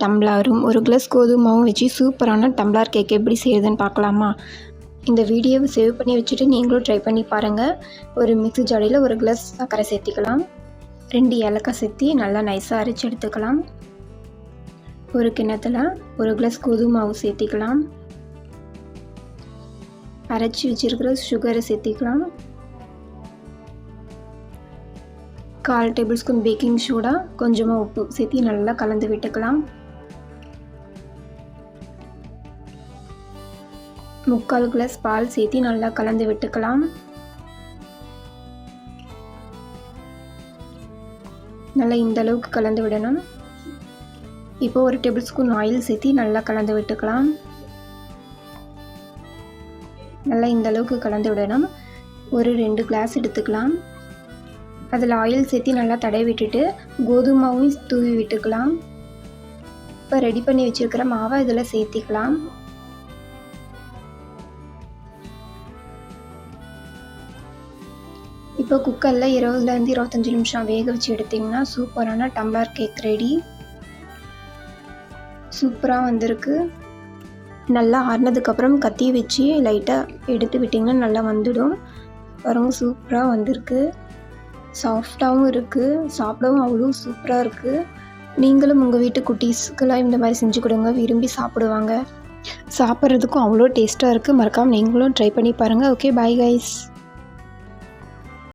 டம்ளரும் ஒரு கிளாஸ் கோதுமை மாவும் வச்சு சூப்பரான டம்ளர் கேக் எப்படி செய்யுதுன்னு பார்க்கலாமா? இந்த வீடியோவை சேவ் பண்ணி வச்சுட்டு நீங்களும் ட்ரை பண்ணி பாருங்கள். ஒரு மிக்ஸி ஜாடியில் ஒரு கிளாஸ் சர்க்கரை சேர்த்திக்கலாம். 2 ஏலக்காய் சேர்த்தி நல்லா நைஸாக அரைச்சி எடுத்துக்கலாம். ஒரு கிண்ணத்தில் ஒரு கிளாஸ் கோதுமை மாவு சேர்த்திக்கலாம். அரைச்சி வச்சிருக்கிற சுகரை சேர்த்திக்கலாம். 1/4 டேபிள் ஸ்பூன் பேக்கிங் சோடா, கொஞ்சமாக உப்பு சேர்த்து நல்லா கலந்து விட்டுக்கலாம். 3/4 கிளாஸ் பால் சேர்த்து நல்லா கலந்து விட்டுக்கலாம். நல்லா இந்த அளவுக்கு கலந்து விடணும். இப்போ 1 டேபிள் ஸ்பூன் ஆயில் சேர்த்து நல்லா கலந்து விட்டுக்கலாம். நல்லா இந்த அளவுக்கு கலந்து விடணும். ஒரு 2 கிளாஸ் எடுத்துக்கலாம். அதில் ஆயில் சேர்த்து நல்லா தடவி விட்டுட்டு கோதுமை மாவும் தூவி விட்டுக்கலாம். இப்போ ரெடி பண்ணி வச்சுருக்கிற மாவை இதில் சேர்த்திக்கலாம். இப்போ குக்கரில் 20லேருந்து 25 நிமிஷம் வேக வச்சு எடுத்திங்கன்னா சூப்பரான டம்ளர் கேக் ரெடி. சூப்பராக வந்திருக்கு. நல்லா ஆறினதுக்கப்புறம் கத்தி வச்சு லைட்டாக எடுத்து விட்டிங்கன்னா நல்லா வந்துடும். பாருங்க, சூப்பராக வந்திருக்கு. சாஃப்டாகவும் இருக்குது. சாப்பிடவும் அவ்வளோ சூப்பராக இருக்குது. நீங்களும் உங்கள் வீட்டு குட்டீஸ்க்கெல்லாம் இந்த மாதிரி செஞ்சு கொடுங்க, விரும்பி சாப்பிடுவாங்க. சாப்பிட்றதுக்கும் அவ்வளோ டேஸ்ட்டாக இருக்குது. மறக்காமல் நீங்களும் ட்ரை பண்ணி பாருங்கள். Okay, bye guys.